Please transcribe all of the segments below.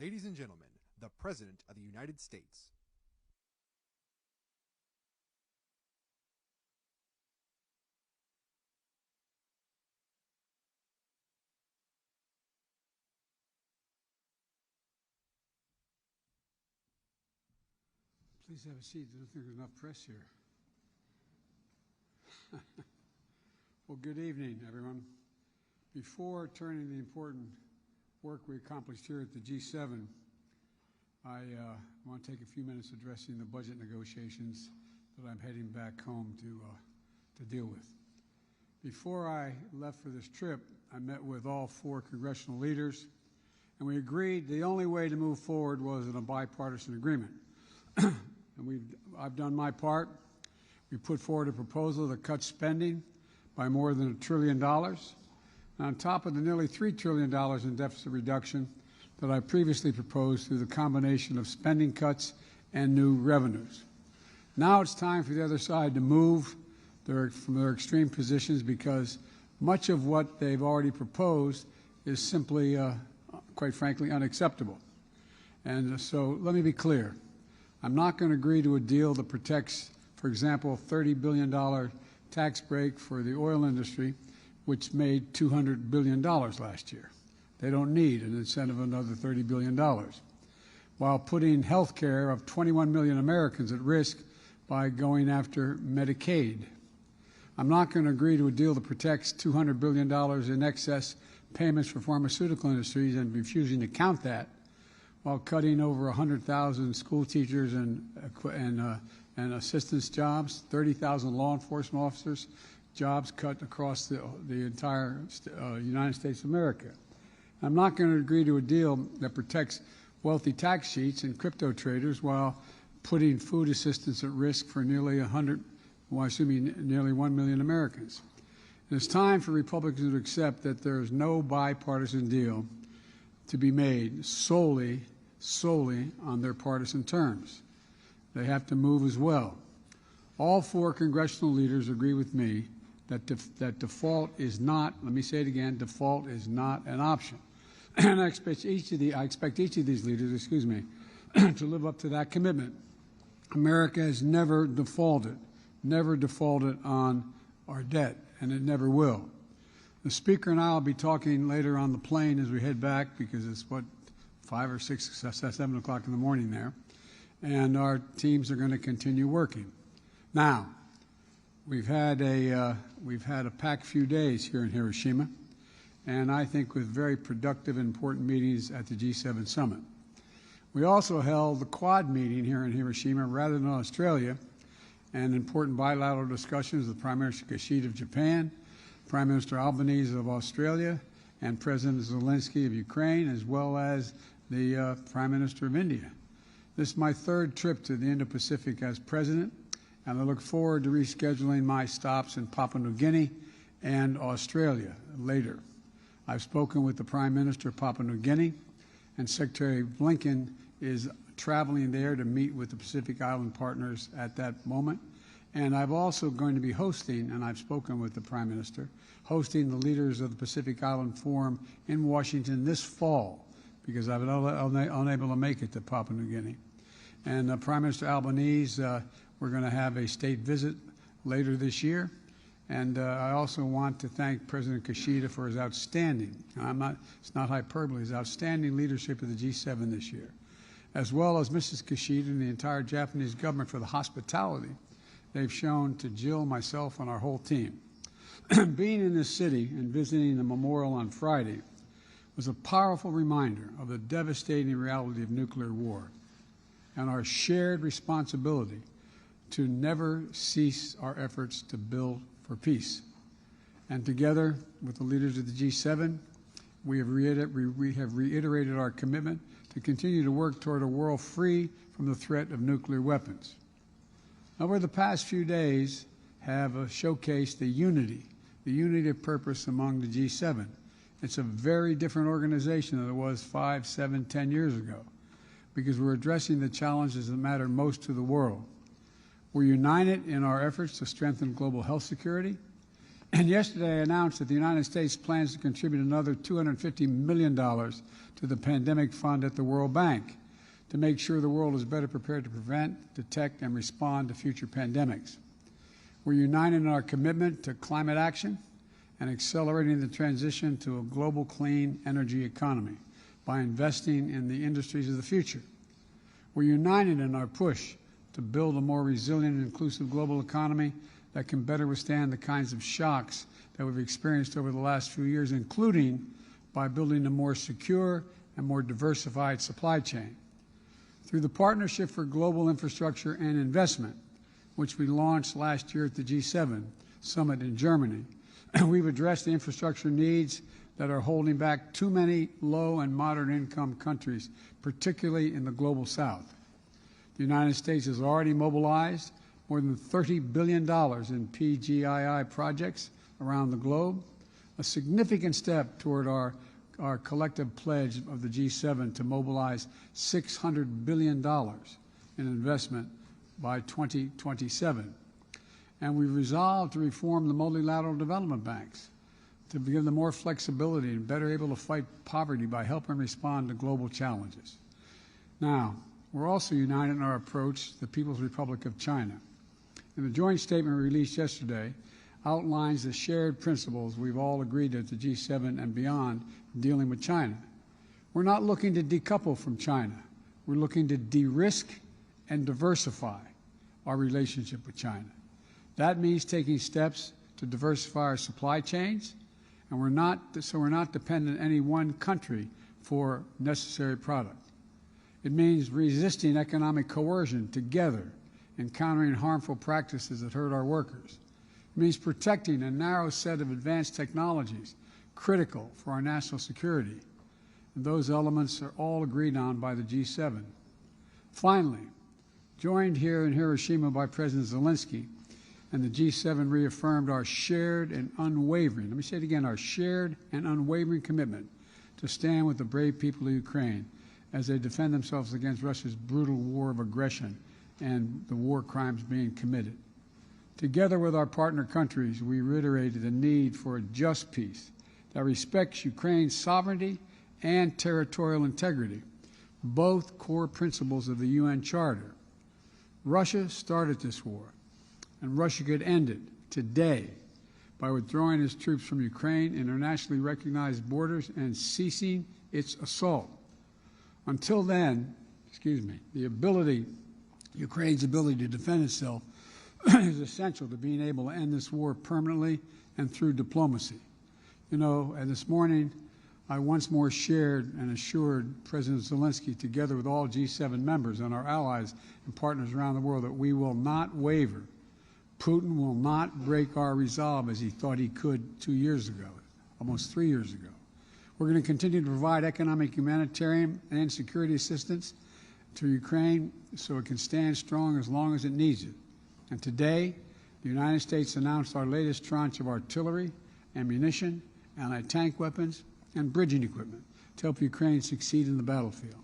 Ladies and gentlemen, the President of the United States. Please have a seat. I don't think there's enough press here. Well, good evening, everyone. Before turning to the important work we accomplished here at the G7, I want to take a few minutes addressing the budget negotiations that I'm heading back home to deal with. Before I left for this trip, I met with all 4 congressional leaders, and we agreed the only way to move forward was in a bipartisan agreement. And I've done my part. We put forward a proposal that cuts spending by more than $1 trillion, on top of the nearly $3 trillion in deficit reduction that I previously proposed through the combination of spending cuts and new revenues. Now it's time for the other side to move from their extreme positions, because much of what they've already proposed is simply, quite frankly, unacceptable. And so let me be clear. I'm not going to agree to a deal that protects, for example, a $30 billion tax break for the oil industry, which made $200 billion last year. They don't need an incentive of another $30 billion, while putting health care of 21 million Americans at risk by going after Medicaid. I'm not going to agree to a deal that protects $200 billion in excess payments for pharmaceutical industries and refusing to count that, while cutting over 100,000 school teachers and assistance jobs, 30,000 law enforcement officers, jobs cut across the entire United States of America. I'm not going to agree to a deal that protects wealthy tax cheats and crypto traders while putting food assistance at risk for nearly 1 million Americans. And it's time for Republicans to accept that there is no bipartisan deal to be made solely on their partisan terms. They have to move as well. All 4 congressional leaders agree with me that default is not, let me say it again, default is not an option. And I expect each of these leaders, to live up to that commitment. America has never defaulted on our debt, and it never will. The Speaker and I will be talking later on the plane as we head back, because it's 5 or 6, 7 o'clock in the morning there, and our teams are going to continue working. Now, we've had a packed few days here in Hiroshima, and I think with very productive and important meetings at the G7 summit. We also held the Quad meeting here in Hiroshima rather than Australia, and important bilateral discussions with Prime Minister Kishida of Japan, Prime Minister Albanese of Australia, and President Zelensky of Ukraine, as well as the Prime Minister of India. This is my 3rd trip to the Indo-Pacific as President, and I look forward to rescheduling my stops in Papua New Guinea and Australia later. I've spoken with the Prime Minister of Papua New Guinea, and Secretary Blinken is traveling there to meet with the Pacific Island partners at that moment. And I'm also going to be hosting, and I've spoken with the Prime Minister, hosting the leaders of the Pacific Island Forum in Washington this fall, because I've been unable to make it to Papua New Guinea. And Prime Minister Albanese, we're going to have a state visit later this year. And I also want to thank President Kishida for his outstanding, and it's not hyperbole, his outstanding leadership of the G7 this year, as well as Mrs. Kishida and the entire Japanese government for the hospitality they've shown to Jill, myself, and our whole team. Being in this city and visiting the memorial on Friday was a powerful reminder of the devastating reality of nuclear war and our shared responsibility to never cease our efforts to build for peace. And together with the leaders of the G7, we have reiterated our commitment to continue to work toward a world free from the threat of nuclear weapons. Over the past few days have showcased the unity of purpose among the G7. It's a very different organization than it was 5, 7, 10 years ago, because we're addressing the challenges that matter most to the world. We're united in our efforts to strengthen global health security, And yesterday I announced that the United States plans to contribute another $250 million to the pandemic fund at the World Bank to make sure the world is better prepared to prevent, detect, and respond to future pandemics. We're united in our commitment to climate action and accelerating the transition to a global clean energy economy by investing in the industries of the future. We're united in our push to build a more resilient and inclusive global economy that can better withstand the kinds of shocks that we've experienced over the last few years, including by building a more secure and more diversified supply chain. Through the Partnership for Global Infrastructure and Investment, which we launched last year at the G7 summit in Germany, we've addressed the infrastructure needs that are holding back too many low and moderate income countries, particularly in the global south. The United States has already mobilized more than $30 billion in PGII projects around the globe, a significant step toward our collective pledge of the G7 to mobilize $600 billion in investment by 2027. And we resolved to reform the multilateral development banks to give them more flexibility and better able to fight poverty by helping respond to global challenges. Now, we're also united in our approach to the People's Republic of China. And the joint statement released yesterday outlines the shared principles we've all agreed at the G7 and beyond in dealing with China. We're not looking to decouple from China. We're looking to de-risk and diversify our relationship with China. That means taking steps to diversify our supply chains, and we're not dependent on any one country for necessary product. It means resisting economic coercion together and countering harmful practices that hurt our workers. It means protecting a narrow set of advanced technologies critical for our national security. And those elements are all agreed on by the G7. Finally, joined here in Hiroshima by President Zelensky, and the G7 reaffirmed our shared and unwavering, let me say it again, our shared and unwavering commitment to stand with the brave people of Ukraine as they defend themselves against Russia's brutal war of aggression and the war crimes being committed. Together with our partner countries, we reiterated the need for a just peace that respects Ukraine's sovereignty and territorial integrity, both core principles of the UN Charter. Russia started this war, and Russia could end it today by withdrawing its troops from Ukraine, internationally recognized borders, and ceasing its assault. Until then, Ukraine's ability to defend itself is essential to being able to end this war permanently and through diplomacy. You know, and this morning, I once more shared and assured President Zelensky, together with all G7 members and our allies and partners around the world, that we will not waver. Putin will not break our resolve as he thought he could 2 years ago, almost 3 years ago. We're going to continue to provide economic, humanitarian, and security assistance to Ukraine so it can stand strong as long as it needs it. And today, the United States announced our latest tranche of artillery, ammunition, anti-tank weapons, and bridging equipment to help Ukraine succeed in the battlefield.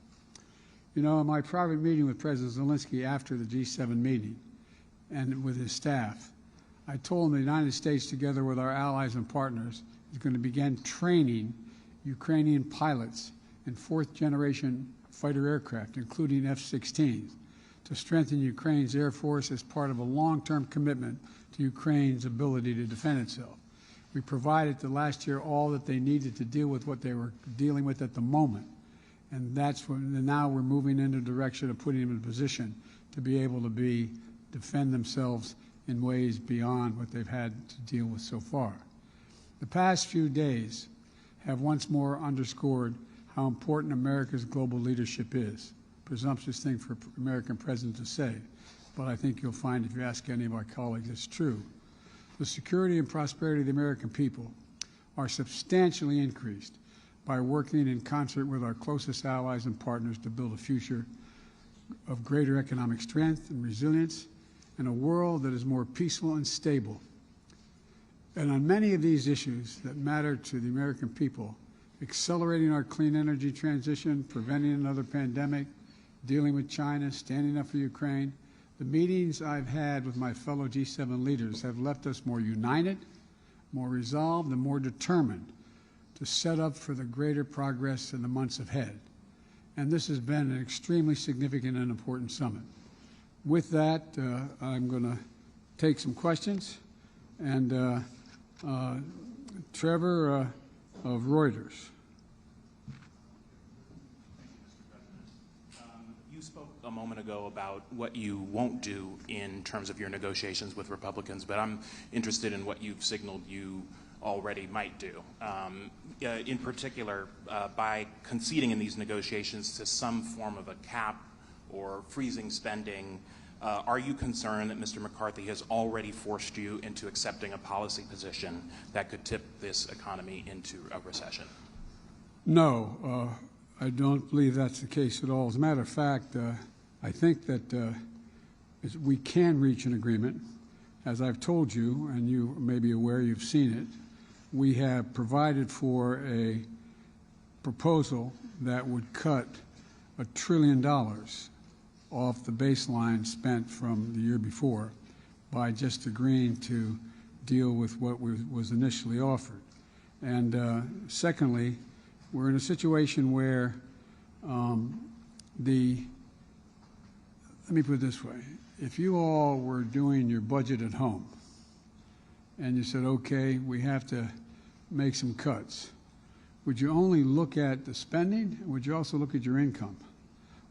You know, in my private meeting with President Zelensky after the G7 meeting and with his staff, I told him the United States, together with our allies and partners, is going to begin training Ukrainian pilots in fourth-generation fighter aircraft, including F-16s, to strengthen Ukraine's Air Force as part of a long-term commitment to Ukraine's ability to defend itself. We provided the last year all that they needed to deal with what they were dealing with at the moment. And that's when now we're moving in the direction of putting them in a position to be able to defend themselves in ways beyond what they've had to deal with so far. The past few days have once more underscored how important America's global leadership is. Presumptuous thing for an American president to say, but I think you'll find if you ask any of my colleagues, it's true. The security and prosperity of the American people are substantially increased by working in concert with our closest allies and partners to build a future of greater economic strength and resilience in a world that is more peaceful and stable. And on many of these issues that matter to the American people, accelerating our clean energy transition, preventing another pandemic, dealing with China, standing up for Ukraine, the meetings I've had with my fellow G7 leaders have left us more united, more resolved, and more determined to set up for the greater progress in the months ahead. And this has been an extremely significant and important summit. With that, I'm going to take some questions. And Trevor of Reuters. You spoke a moment ago about what you won't do in terms of your negotiations with Republicans, but I'm interested in what you've signaled you already might do. In particular, by conceding in these negotiations to some form of a cap or freezing spending, are you concerned that Mr. McCarthy has already forced you into accepting a policy position that could tip this economy into a recession? No, I don't believe that's the case at all. As a matter of fact, I think that we can reach an agreement. As I've told you, and you may be aware, you've seen it, we have provided for a proposal that would cut $1 trillion off the baseline spent from the year before by just agreeing to deal with what was initially offered. And secondly, we're in a situation where let me put it this way. If you all were doing your budget at home and you said, okay, we have to make some cuts, would you only look at the spending, or would you also look at your income,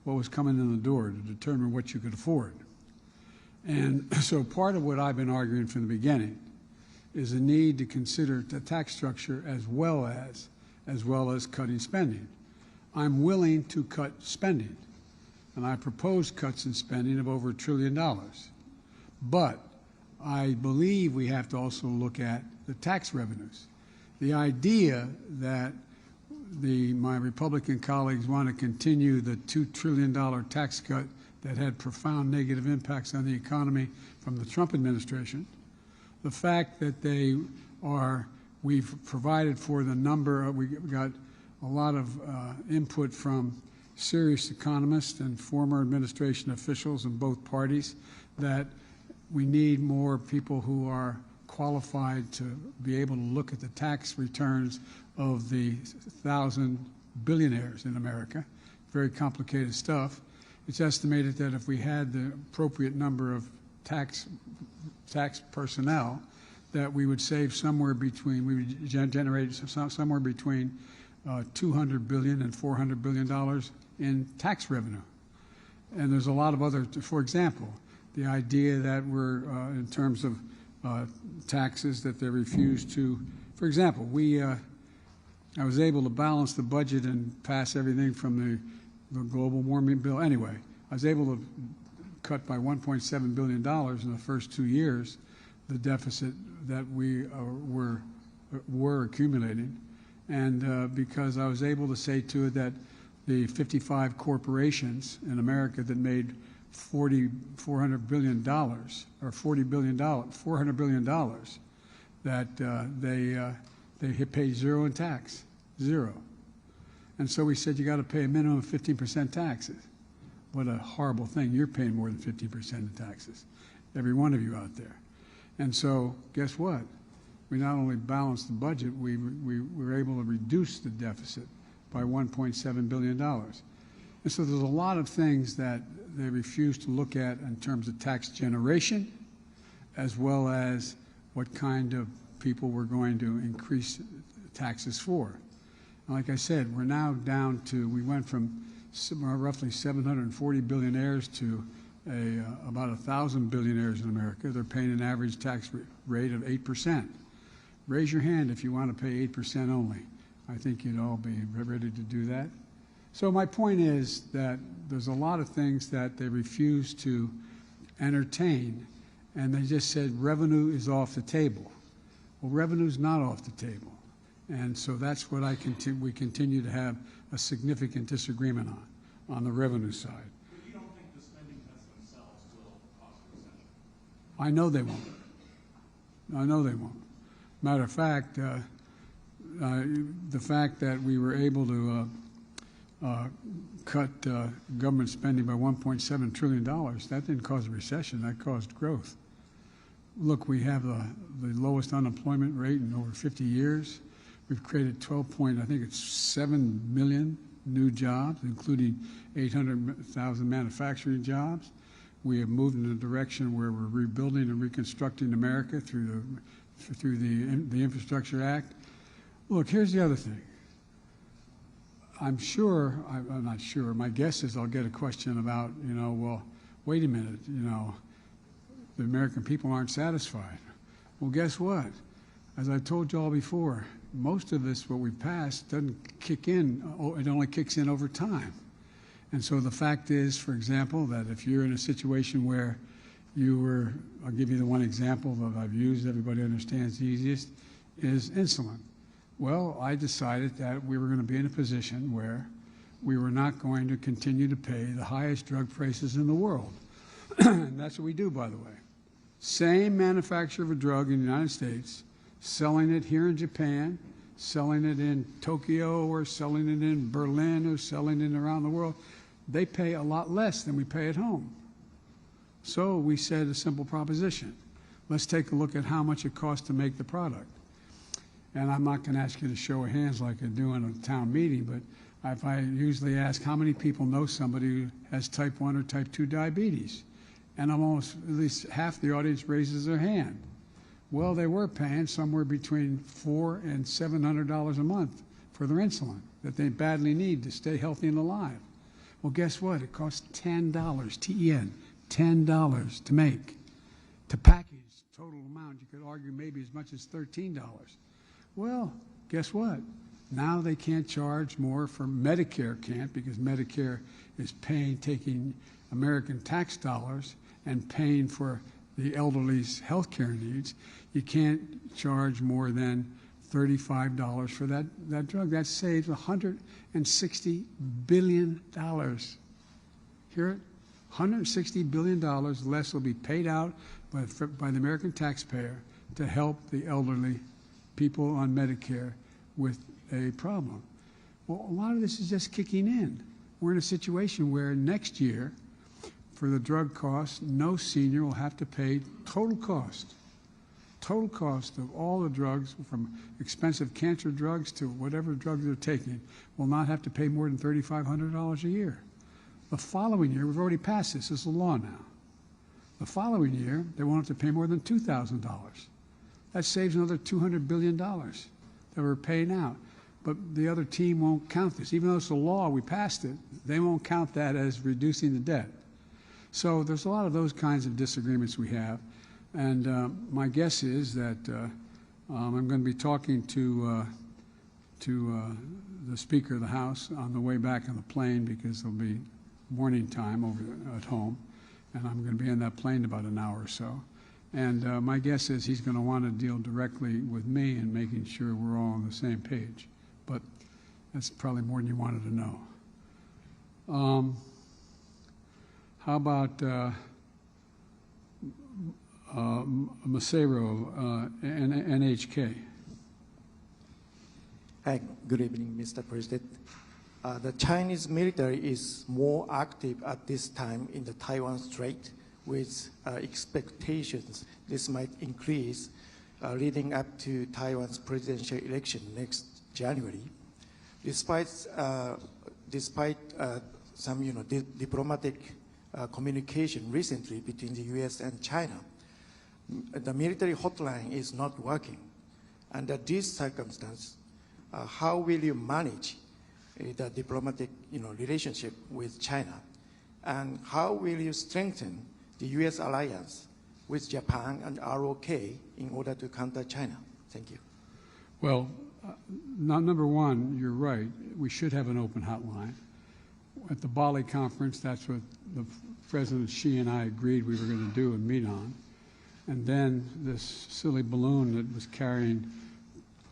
what was coming in the door, to determine what you could afford? And so part of what I've been arguing from the beginning is the need to consider the tax structure as well as cutting spending. I'm willing to cut spending, and I propose cuts in spending of over $1 trillion. But I believe we have to also look at the tax revenues. The idea that my Republican colleagues want to continue the $2 trillion tax cut that had profound negative impacts on the economy from the Trump administration, the fact that we've provided for the number, we got a lot of input from serious economists and former administration officials in both parties that we need more people who are qualified to be able to look at the tax returns of the 1,000 billionaires in America. Very complicated stuff. It's estimated that if we had the appropriate number of tax personnel, that we would save somewhere between, we would generate somewhere between $200 billion and $400 billion in tax revenue. And there's a lot of other, for example, the idea that we're, in terms of taxes, that they refuse to, for example, I was able to balance the budget and pass everything from the global warming bill. Anyway, I was able to cut by $1.7 billion in the first 2 years the deficit that we were accumulating. And because I was able to say to it that the 55 corporations in America that made $400 billion, or $400 billion, that they pay zero in tax, zero. And so we said you got to pay a minimum of 15% taxes. What a horrible thing! You're paying more than 15% in taxes, every one of you out there. And so guess what? We not only balanced the budget, we were able to reduce the deficit by $1.7 billion. And so there's a lot of things that they refuse to look at in terms of tax generation, as well as what kind of people we're going to increase taxes for. And like I said, we're now down to, we went from roughly 740 billionaires to about 1,000 billionaires in America. They're paying an average tax rate of 8%. Raise your hand if you want to pay 8% only. I think you'd all be ready to do that. So my point is that there's a lot of things that they refuse to entertain, and they just said revenue is off the table. Well, revenue's not off the table. And so that's what we continue to have a significant disagreement on the revenue side. But you don't think the spending cuts themselves will cause a recession? I know they won't. I know they won't. Matter of fact, the fact that we were able to cut government spending by $1.7 trillion, that didn't cause a recession, that caused growth. look, we have the lowest unemployment rate in over 50 years. We've created 7 million new jobs, including 800,000 manufacturing jobs. We have moved in a direction where we're rebuilding and reconstructing America through the Infrastructure Act. Look, here's the other thing. I'm not sure, my guess is I'll get a question about, well, wait a minute, the American people aren't satisfied. Well, guess what? As I told you all before, most of this, what we've passed, doesn't kick in, it only kicks in over time. And so the fact is, for example, that if you're in a situation where I'll give you the one example that I've used, everybody understands the easiest, is insulin. Well, I decided that we were going to be in a position where we were not going to continue to pay the highest drug prices in the world. And that's what we do, by the way. Same manufacturer of a drug in the United States, selling it here in Japan, selling it in Tokyo, or selling it in Berlin, or selling it around the world, they pay a lot less than we pay at home. So we said a simple proposition. Let's take a look at how much it costs to make the product. And I'm not going to ask you to show of hands like I do in a town meeting, but if I usually ask how many people know somebody who has type 1 or type 2 diabetes, and almost at least half the audience raises their hand. Well, they were paying somewhere between $400 and $700 a month for their insulin that they badly need to stay healthy and alive. Well, guess what? It costs $10, T-E-N, $10 to make, to package. Total amount, you could argue maybe as much as $13. Well, guess what? Now they can't charge more for Medicare can't, because Medicare is taking American tax dollars and paying for the elderly's health care needs. You can't charge more than $35 for that drug. That saves $160 billion. Hear it? $160 billion less will be paid out by the American taxpayer to help the elderly people on Medicare with a problem. Well, a lot of this is just kicking in. We're in a situation where next year, for the drug costs, no senior will have to pay total cost of all the drugs, from expensive cancer drugs to whatever drugs they're taking, will not have to pay more than $3,500 a year. The following year, we've already passed this, it's a law now. The following year, they won't have to pay more than $2,000. That saves another $200 billion that we're paying out. But the other team won't count this. Even though it's a law, we passed it, they won't count that as reducing the debt. So there's a lot of those kinds of disagreements we have. And my guess is that I'm going to be talking to the Speaker of the House on the way back on the plane, because there'll be morning time over at home. And I'm going to be in that plane about an hour or so. And my guess is he's going to want to deal directly with me and making sure we're all on the same page. But that's probably more than you wanted to know. How about Macero, NHK? Hi, good evening, Mr. President. The Chinese military is more active at this time in the Taiwan Strait, with expectations this might increase leading up to Taiwan's presidential election next January. Despite some diplomatic communication recently between the U.S. and China, the military hotline is not working. Under these circumstances, how will you manage the diplomatic relationship with China? And how will you strengthen the U.S. alliance with Japan and ROK in order to counter China? Thank you. Well, number one, you're right. We should have an open hotline. At the Bali conference, that's what the President Xi and I agreed we were going to do and meet on. And then this silly balloon that was carrying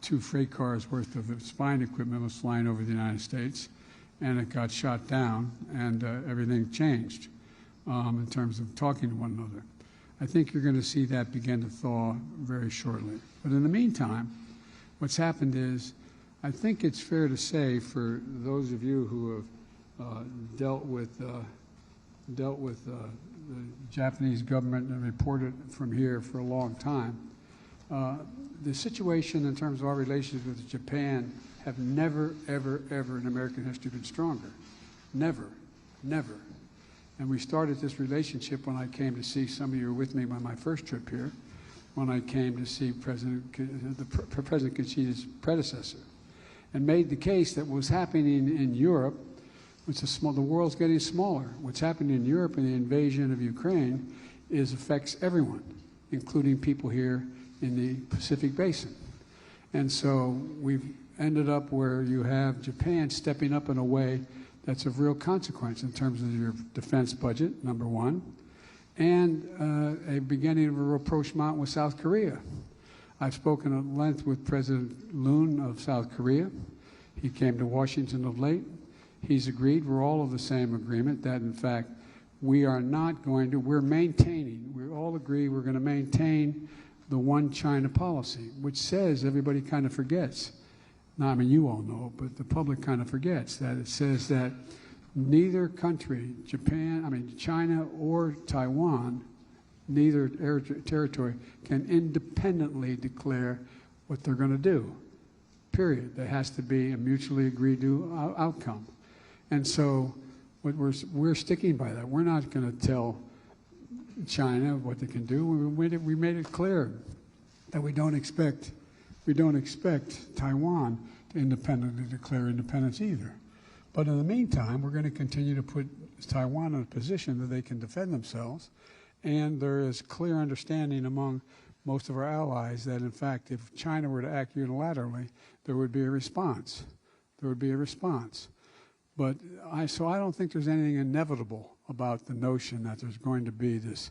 2 freight cars worth of spine equipment was flying over the United States, and it got shot down, and everything changed in terms of talking to one another. I think you're going to see that begin to thaw very shortly. But in the meantime, what's happened is, I think it's fair to say, for those of you who have dealt with Japanese government reported from here for a long time. The situation in terms of our relations with Japan have never, ever, ever in American history been stronger. Never, never. And we started this relationship when I came to see, some of you were with me on my first trip here, when I came to see President Kishida's predecessor, and made the case that what was happening in Europe, the world's getting smaller. What's happening in Europe and the invasion of Ukraine affects everyone, including people here in the Pacific Basin. And so we've ended up where you have Japan stepping up in a way that's of real consequence in terms of your defense budget, number one, and a beginning of a rapprochement with South Korea. I've spoken at length with President Moon of South Korea. He came to Washington of late. He's agreed, we're all of the same agreement, that in fact we are not going to, we're maintaining, we all agree we're going to maintain the one China policy, which says, everybody kind of forgets, now, I mean, you all know, but the public kind of forgets that it says that neither country, China or Taiwan, neither territory can independently declare what they're going to do, period. There has to be a mutually agreed to outcome. And so what we're sticking by that. We're not going to tell China what they can do. We made it clear that we don't expect Taiwan to independently declare independence either. But in the meantime, we're going to continue to put Taiwan in a position that they can defend themselves. And there is clear understanding among most of our allies that, in fact, if China were to act unilaterally, there would be a response. There would be a response. But so I don't think there's anything inevitable about the notion that there's going to be this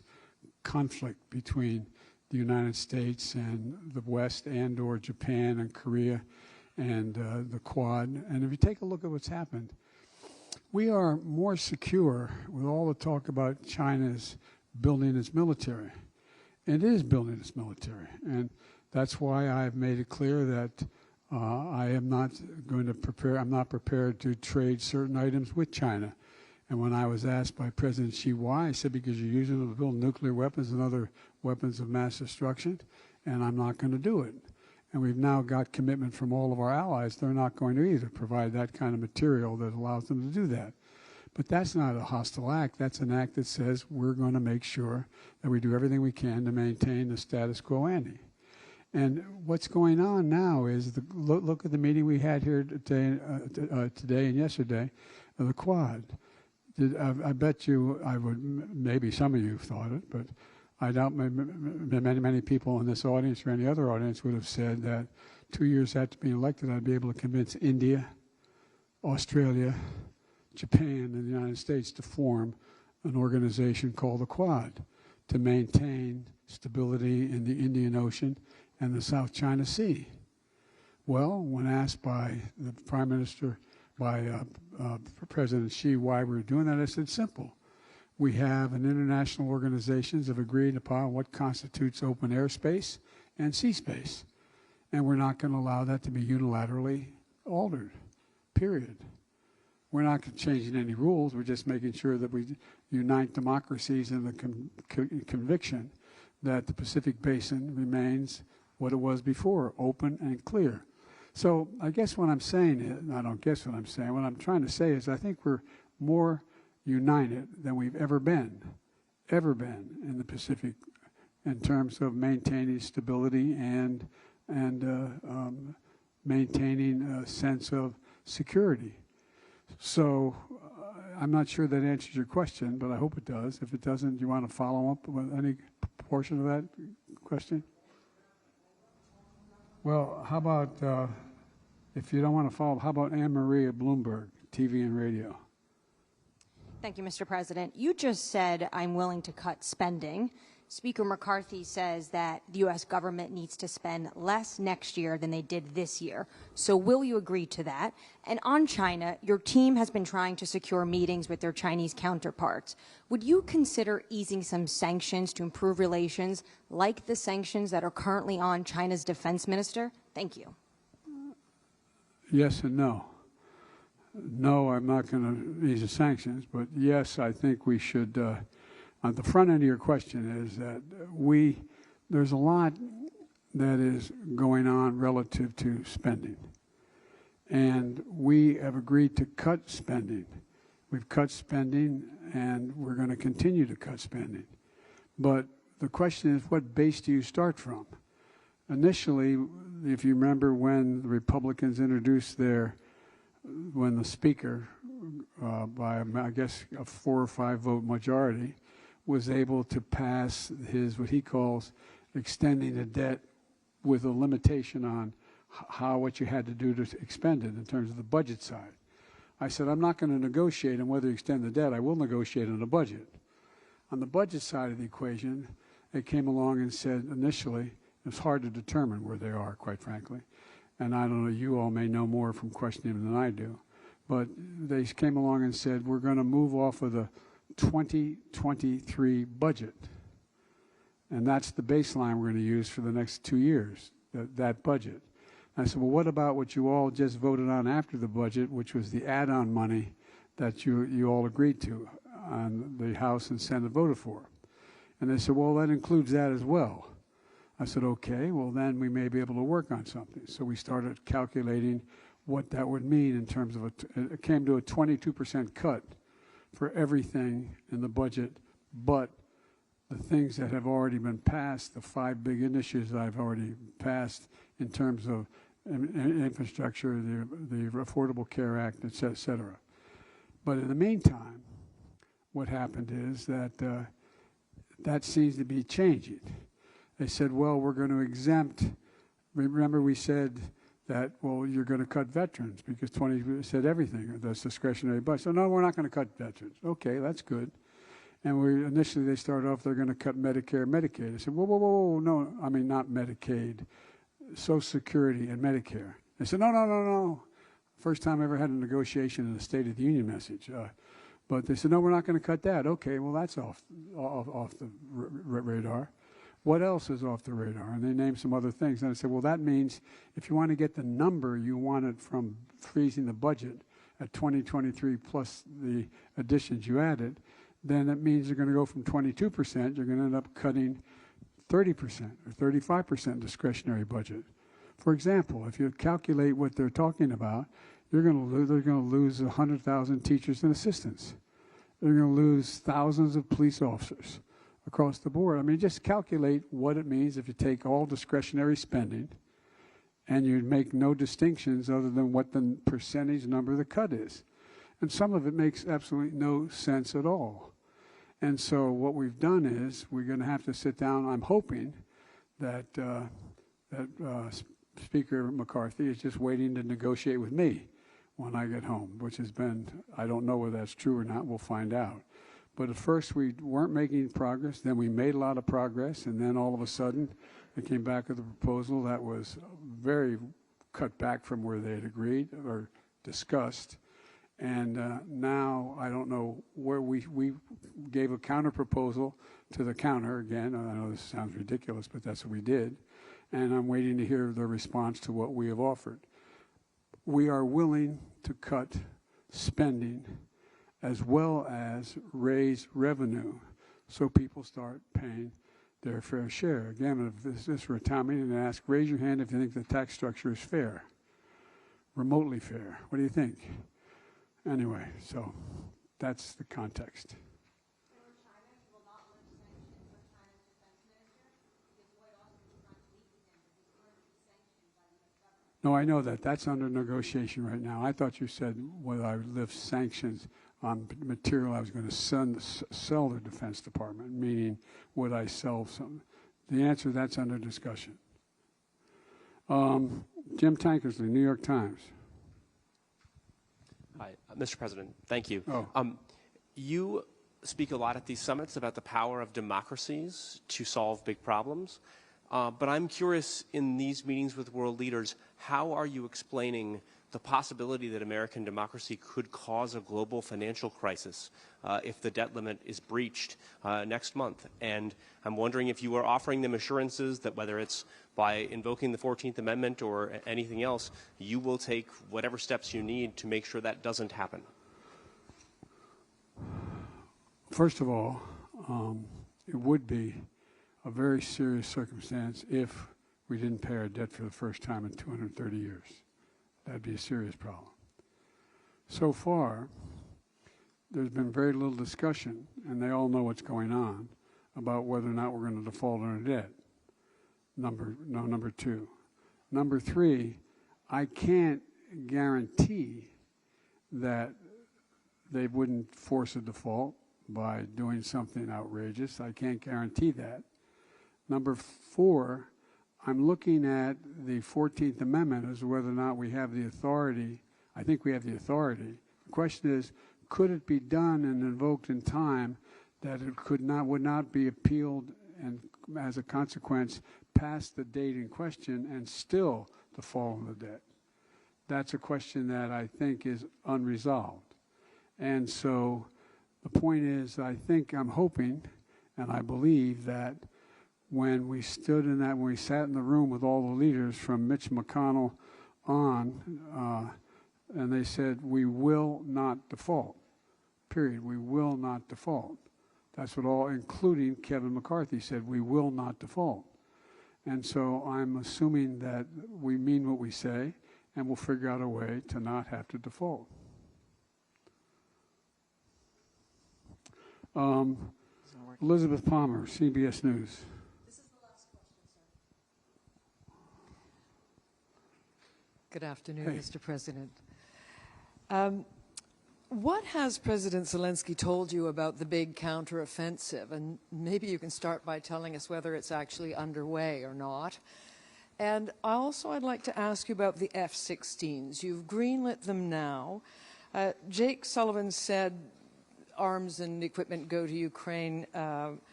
conflict between the United States and the West and or Japan and Korea and the Quad. And if you take a look at what's happened, we are more secure with all the talk about China's building its military. It is building its military. And that's why I've made it clear that I am not going to I'm not prepared to trade certain items with China. And when I was asked by President Xi why, I said, because you're using them to build nuclear weapons and other weapons of mass destruction, and I'm not going to do it. And we've now got commitment from all of our allies. They're not going to either provide that kind of material that allows them to do that. But that's not a hostile act. That's an act that says we're going to make sure that we do everything we can to maintain the status quo ante. And what's going on now is, look at the meeting we had here today and yesterday, of the Quad. I bet you, maybe some of you thought it, but I doubt many people in this audience or any other audience would have said that 2 years after being elected, I'd be able to convince India, Australia, Japan, and the United States to form an organization called the Quad to maintain stability in the Indian Ocean and the South China Sea. Well, when asked by the Prime Minister, by President Xi why we were doing that, I said, simple. We have an international organizations have agreed upon what constitutes open airspace and sea space. And we're not going to allow that to be unilaterally altered, period. We're not changing any rules. We're just making sure that we unite democracies in the conviction that the Pacific Basin remains what it was before, open and clear. So I guess what I'm saying is, I don't guess what I'm saying, what I'm trying to say is I think we're more united than we've ever been in the Pacific in terms of maintaining stability and maintaining a sense of security. So I'm not sure that answers your question, but I hope it does. If it doesn't, do you want to follow up with any portion of that question? Well, how about, if you don't want to follow, how about Anne-Marie at Bloomberg, TV and radio? Thank you, Mr. President. You just said, I'm willing to cut spending. Speaker McCarthy says that the U.S. government needs to spend less next year than they did this year. So will you agree to that? And on China, your team has been trying to secure meetings with their Chinese counterparts. Would you consider easing some sanctions to improve relations, like the sanctions that are currently on China's defense minister? Thank you. Yes and no. No, I'm not going to ease the sanctions, but yes, I think we should On the front end of your question is that there's a lot that is going on relative to spending. And we have agreed to cut spending. We've cut spending, and we're going to continue to cut spending. But the question is, what base do you start from? Initially, if you remember when the Republicans introduced when the Speaker, by I guess a 4 or 5 vote majority, was able to pass what he calls extending the debt with a limitation on what you had to do to expend it in terms of the budget side. I said, I'm not going to negotiate on whether you extend the debt. I will negotiate on the budget. On the budget side of the equation, they came along and said initially, it's hard to determine where they are, quite frankly. And I don't know, you all may know more from questioning them than I do. But they came along and said, we're going to move off of the 2023 budget. And that's the baseline we're going to use for the next 2 years, that budget. And I said, well, what about what you all just voted on after the budget, which was the add-on money that you all agreed to, and the House and Senate voted for? And they said, well, that includes that as well. I said, okay, well, then we may be able to work on something. So we started calculating what that would mean in terms of it came to a 22% cut for everything in the budget, but the things that have already been passed, the 5 big initiatives that I've already passed in terms of infrastructure, the Affordable Care Act, et cetera. But in the meantime, what happened is that that seems to be changing. They said, well, we're going to exempt. Remember we said that, well, you're going to cut veterans because 20 said everything, that's discretionary budget. So no, we're not going to cut veterans. Okay, that's good. And initially they started off, they're going to cut Medicare, Medicaid. I said, whoa, whoa, whoa, no, I mean not Medicaid, Social Security and Medicare. They said, no, no, no, no. First time I ever had a negotiation in a State of the Union message. But they said, no, we're not going to cut that. Okay, well, that's off the radar. What else is off the radar? And they named some other things. And I said, well, that means if you want to get the number you wanted from freezing the budget at 2023 plus the additions you added, then it means you're going to go from 22%, you're going to end up cutting 30% or 35% discretionary budget. For example, if you calculate what they're talking about, they're going to lose 100,000 teachers and assistants. They're going to lose thousands of police officers across the board. I mean, just calculate what it means if you take all discretionary spending and you make no distinctions other than what the percentage number of the cut is. And some of it makes absolutely no sense at all. And so what we've done is we're going to have to sit down. I'm hoping that Speaker McCarthy is just waiting to negotiate with me when I get home, which has been, I don't know whether that's true or not. We'll find out. But at first we weren't making progress. Then we made a lot of progress. And then all of a sudden they came back with a proposal that was very cut back from where they had agreed or discussed. And now I don't know where we gave a counter proposal to the counter again. I know this sounds ridiculous, but that's what we did. And I'm waiting to hear the response to what we have offered. We are willing to cut spending as well as raise revenue so people start paying their fair share. Again, if this is for a town meeting and ask, raise your hand if you think the tax structure is fair, remotely fair. What do you think? Anyway, so that's the context. No, I know that. That's under negotiation right now. I thought you said whether I would lift sanctions on material I was going to sell the Defense Department, meaning would I sell some? The answer, that's under discussion. Jim Tankersley, New York Times. Hi, Mr. President, thank you. Oh. You speak a lot at these summits about the power of democracies to solve big problems. But I'm curious, in these meetings with world leaders, how are you explaining the possibility that American democracy could cause a global financial crisis if the debt limit is breached next month? And I'm wondering if you are offering them assurances that whether it's by invoking the 14th Amendment or anything else, you will take whatever steps you need to make sure that doesn't happen. First of all, it would be a very serious circumstance if we didn't pay our debt for the first time in 230 years. That'd be a serious problem. So far, there's been very little discussion, and they all know what's going on, about whether or not we're going to default on our debt. Number two. Number three, I can't guarantee that they wouldn't force a default by doing something outrageous. I can't guarantee that. Number four, I'm looking at the 14th Amendment as to whether or not we have the authority. I think we have the authority. The question is, could it be done and invoked in time that it would not be appealed and as a consequence past the date in question and still default on the debt? That's a question that I think is unresolved. And so the point is, I'm hoping and I believe that when we sat in the room with all the leaders from Mitch McConnell on, and they said, we will not default, period. We will not default. That's what all, including Kevin McCarthy, said, we will not default. And so I'm assuming that we mean what we say, and we'll figure out a way to not have to default. Elizabeth Palmer, CBS News. This is the last question, sir. Good afternoon, Hey. Mr. President. What has President Zelensky told you about the big counteroffensive? And maybe you can start by telling us whether it's actually underway or not. And I'd like to ask you about the F-16s. You've greenlit them now. Jake Sullivan said arms and equipment go to Ukraine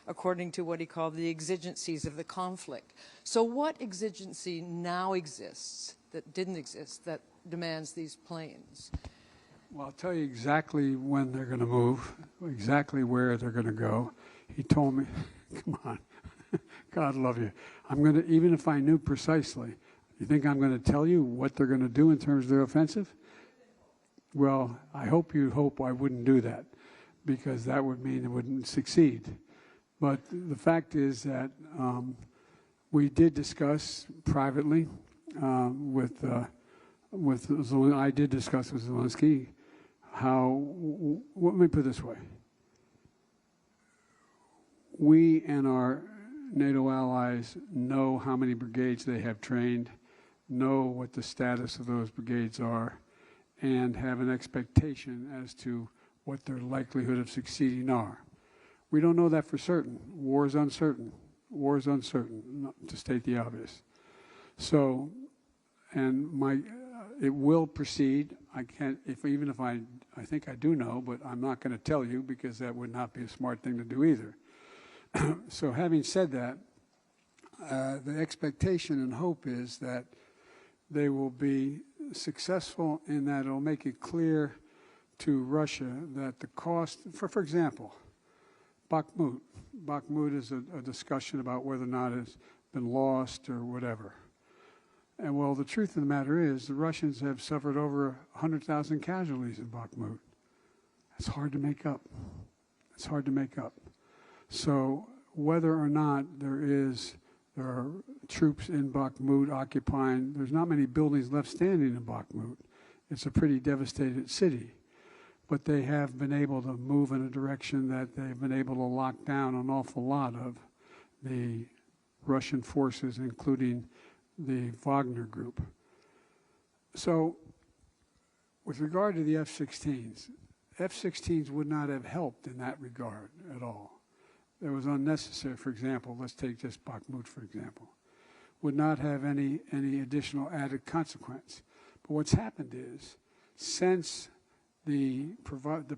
according to what he called the exigencies of the conflict. So what exigency now exists that didn't exist that demands these planes? Well, I'll tell you exactly when they're going to move, exactly where they're going to go. He told me, come on, God love you. Even if I knew precisely, you think I'm going to tell you what they're going to do in terms of their offensive? Well, I hope I wouldn't do that, because that would mean it wouldn't succeed. But the fact is that we did discuss privately I did discuss with Zelensky let me put it this way. We and our NATO allies know how many brigades they have trained, know what the status of those brigades are, and have an expectation as to what their likelihood of succeeding are. We don't know that for certain. War is uncertain. War is uncertain, to state the obvious. So, and it will proceed. I can't, even if I think I do know, but I'm not going to tell you, because that would not be a smart thing to do either. So having said that, the expectation and hope is that they will be successful in that it'll make it clear to Russia that the cost, for example, Bakhmut. Bakhmut is a discussion about whether or not it's been lost or whatever. And well, the truth of the matter is the Russians have suffered over 100,000 casualties in Bakhmut. It's hard to make up. It's hard to make up. So whether or not there are troops in Bakhmut occupying, there's not many buildings left standing in Bakhmut. It's a pretty devastated city. But they have been able to move in a direction that they've been able to lock down an awful lot of the Russian forces, including the Wagner group. So with regard to the F-16s, F-16s would not have helped in that regard at all. It was unnecessary. For example, let's take just Bakhmut, for example. Would not have any additional added consequence. But what's happened is, since the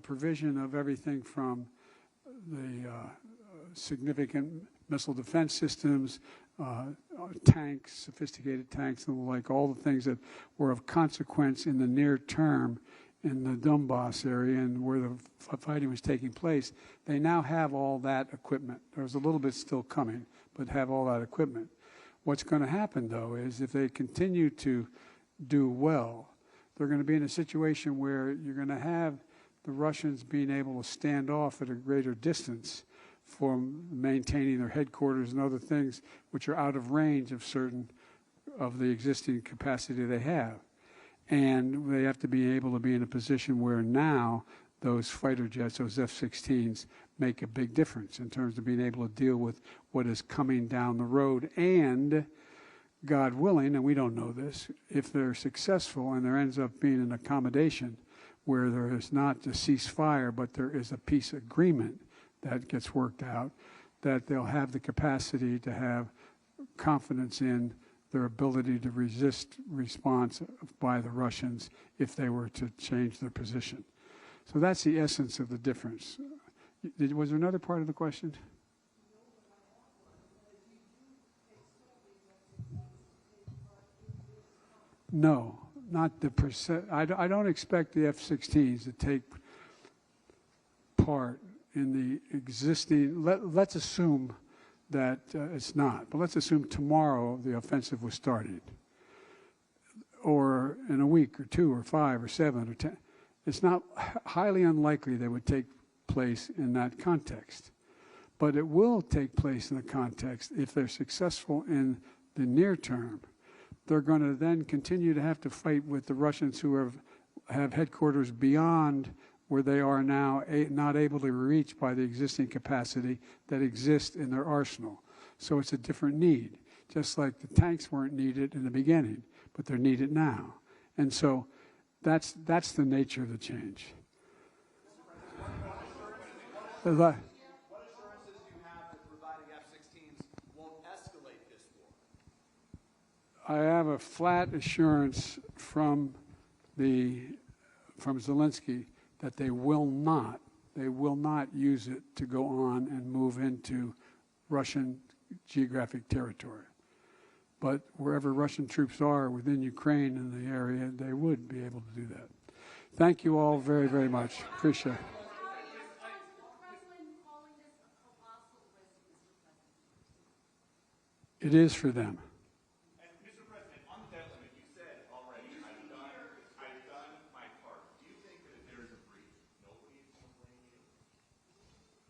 provision of everything from the significant missile defense systems, tanks, sophisticated tanks, and like all the things that were of consequence in the near term in the Donbass area and where the fighting was taking place, they now have all that equipment. There's a little bit still coming, but have all that equipment. What's going to happen, though, is if they continue to do well, they're going to be in a situation where you're going to have the Russians being able to stand off at a greater distance for maintaining their headquarters and other things which are out of range of certain of the existing capacity they have. And they have to be able to be in a position where now those fighter jets, those F-16s, make a big difference in terms of being able to deal with what is coming down the road. And God willing, and we don't know this, if they're successful and there ends up being an accommodation where there is not a ceasefire, but there is a peace agreement that gets worked out, that they'll have the capacity to have confidence in their ability to resist response by the Russians if they were to change their position. So that's the essence of the difference. Was there another part of the question? No, not the percent. I don't expect the F-16s to take part in the existing. Let's assume that it's not, but let's assume tomorrow the offensive was started, or in a week or 2 or 5 or 7 or 10. It's not highly unlikely they would take place in that context, but it will take place in the context if they're successful in the near term. They're going to then continue to have to fight with the Russians who have headquarters beyond where they are now not able to reach by the existing capacity that exists in their arsenal. So it's a different need, just like the tanks weren't needed in the beginning, but they're needed now. And so that's the nature of the change. What assurances do you have that providing F-16s won't escalate this war? I have a flat assurance from Zelensky that they will not use it to go on and move into Russian geographic territory. But wherever Russian troops are within Ukraine and the area, they would be able to do that. Thank you all very, very much. Appreciate it. It is for them. And Mr. President, on the debt limit, you said already, I've done my part. Do you think that if there is a breach, nobody will blame you?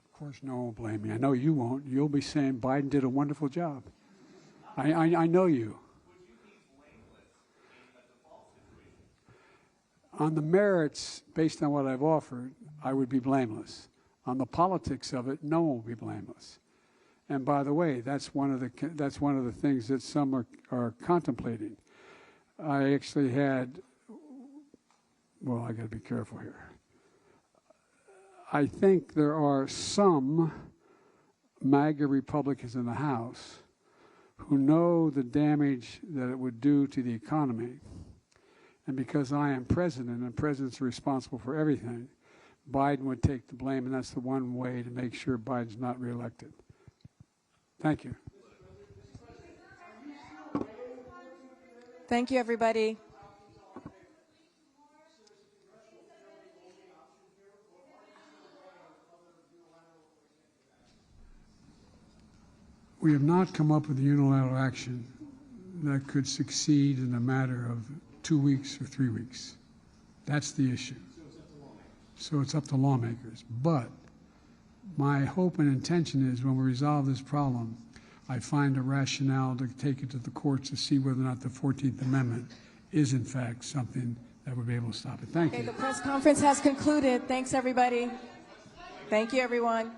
Of course, no one will blame me. I know you won't. You'll be saying Biden did a wonderful job. I know you. Would you be blameless in a default situation? On the merits, based on what I've offered, I would be blameless. On the politics of it, no one will be blameless. And by the way, that's one of the things that some are contemplating. I actually had, well, I got to be careful here. I think there are some MAGA Republicans in the House who know the damage that it would do to the economy. And because I am president and president's responsible for everything, Biden would take the blame, and that's the one way to make sure Biden's not reelected. Thank you. Thank you, everybody. We have not come up with a unilateral action that could succeed in a matter of 2 weeks or 3 weeks. That's the issue. So it's up to lawmakers. But my hope and intention is when we resolve this problem, I find a rationale to take it to the courts to see whether or not the 14th Amendment is in fact something that would be able to stop it. Thank you. The press conference has concluded. Thanks, everybody. Thank you, everyone.